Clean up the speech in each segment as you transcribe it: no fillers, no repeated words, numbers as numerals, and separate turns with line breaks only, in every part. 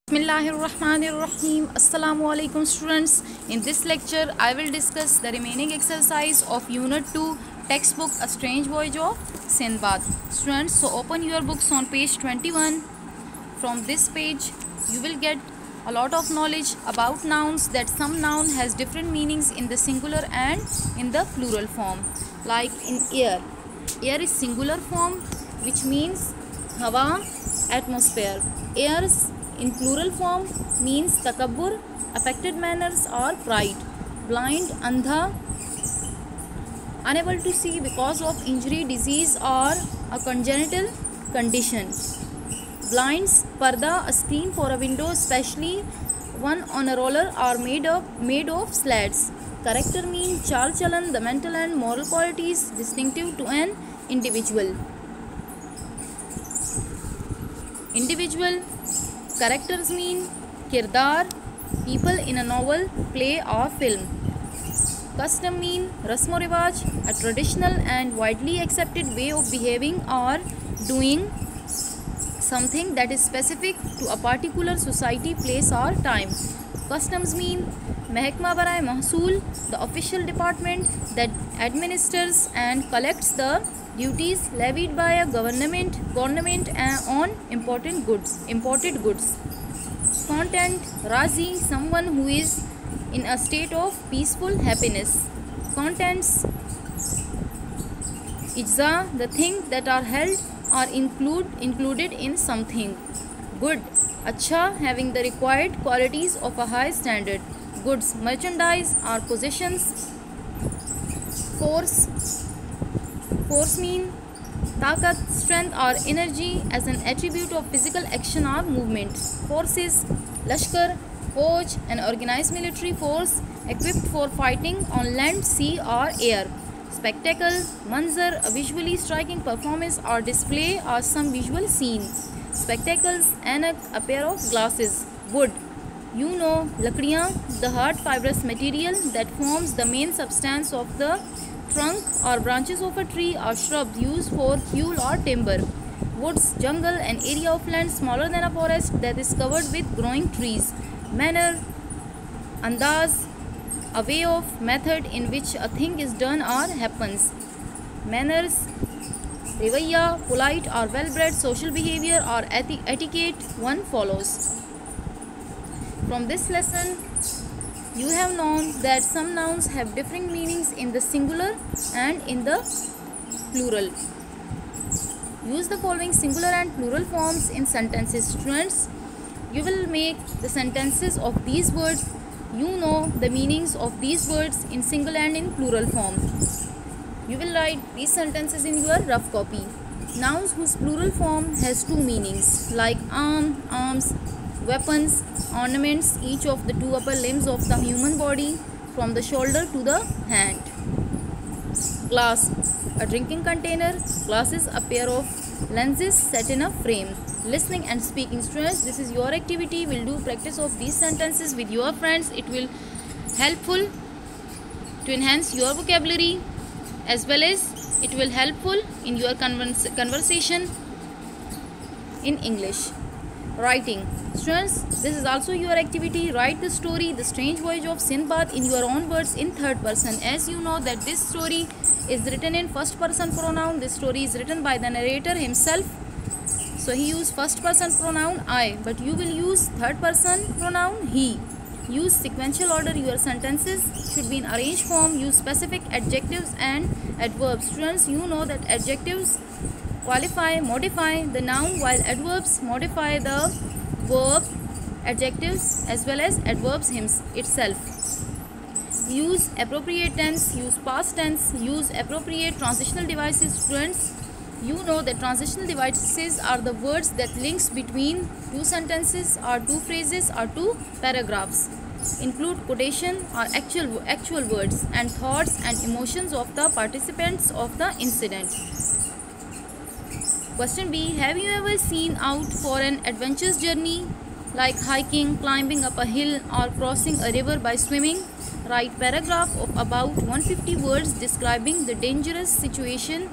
Bismillahirrahmanirrahim. Assalamu alaikum students. In this lecture I will discuss the remaining exercise of unit 2 textbook A Strange Voyage of Sindbad. Students, so open your books on page 21. From this page you will get a lot of knowledge about nouns, that some noun has different meanings in the singular and in the plural form. Like in air. Air is singular form, which means hawa, atmosphere. Air in plural form means takabbur, affected manners or pride. Blind, andha, unable to see because of injury, disease or a congenital condition. Blinds, parda, a screen for a window, especially one on a roller or made of slats. Character means chal chalan, the mental and moral qualities distinctive to an individual. Individual characters mean kirdar, people in a novel, play or film. Custom mean rasmo rivaj, a traditional and widely accepted way of behaving or doing something that is specific to a particular society, place or time. Customs mean Mehkama Baraye Mahsool, the official department that administers and collects the duties levied by a government on imported goods. Content, Razi, someone who is in a state of peaceful happiness. Contents, Ijza, the things that are held or included in something. Good, Acha, having the required qualities of a high standard. Goods, merchandise or possessions. Force mean takat, strength or energy as an attribute of physical action or movement. Forces, lashkar, fauj, an organized military force equipped for fighting on land, sea or air. Spectacle, manzar, a visually striking performance or display or some visual scene. Spectacles, anak, a pair of glasses. Wood, lakdiyan, the hard fibrous material that forms the main substance of the trunk or branches of a tree or shrub used for fuel or timber. Woods, jungle, an area of land smaller than a forest that is covered with growing trees. Manner, andaz, a way of, method in which a thing is done or happens. Manners, revaiya, polite or well-bred social behavior or etiquette one follows. From this lesson, you have known that some nouns have different meanings in the singular and in the plural. Use the following singular and plural forms in sentences. Students, you will make the sentences of these words. You know the meanings of these words in single and in plural form. You will write these sentences in your rough copy. Nouns whose plural form has two meanings, like arm, arms, weapons, ornaments, each of the two upper limbs of the human body from the shoulder to the hand. Glass, a drinking container. Glasses, a pair of lenses set in a frame. Listening and speaking. Students, this is your activity. Will do practice of these sentences with your friends. It will helpful to enhance your vocabulary, as well as it will helpful in your conversation in English. Writing. Students, this is also your activity. Write the story The Strange Voyage of Sindbad in your own words in third person. As you know that this story is written in first person pronoun. This story is written by the narrator himself. So he used first person pronoun I, but you will use third person pronoun he. Use sequential order. Your sentences should be in arranged form. Use specific adjectives and adverbs. Students, you know that adjectives qualify, modify the noun, while adverbs modify the verb, adjectives as well as adverbs itself. Use appropriate tense, use past tense, use appropriate transitional devices. Students, you know that transitional devices are the words that links between two sentences or two phrases or two paragraphs. Include quotation or actual words and thoughts and emotions of the participants of the incident. Question B. Have you ever seen out for an adventurous journey like hiking, climbing up a hill or crossing a river by swimming? Write paragraph of about 150 words describing the dangerous situation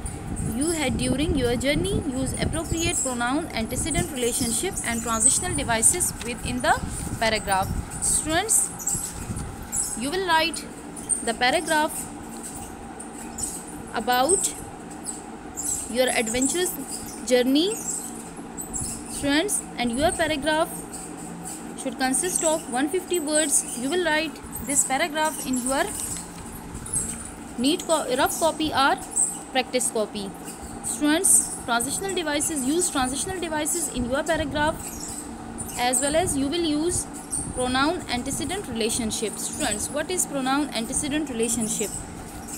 you had during your journey. Use appropriate pronoun, antecedent, relationship and transitional devices within the paragraph. Students, you will write the paragraph about your adventurous journey, students, and your paragraph should consist of 150 words. You will write this paragraph in your neat rough copy or practice copy. Students, transitional devices, use transitional devices in your paragraph, as well as you will use pronoun antecedent relationship. Students, what is pronoun antecedent relationship?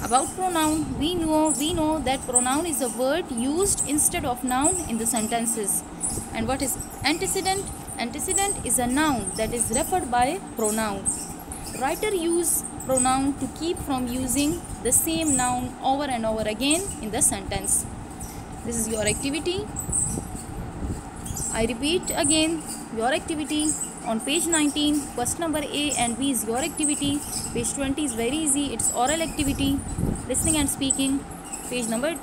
About pronoun, we know that pronoun is a word used instead of noun in the sentences. And what is antecedent? Antecedent is a noun that is referred by pronoun. Writer use pronoun to keep from using the same noun over and over again in the sentence. This is your activity. I repeat again, your activity on page 19, question number A and B is your activity. Page 20 is very easy, it's oral activity, listening and speaking. Page number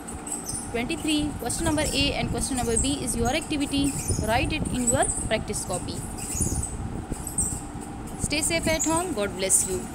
23, question number A and question number B is your activity. Write it in your practice copy. Stay safe at home. God bless you.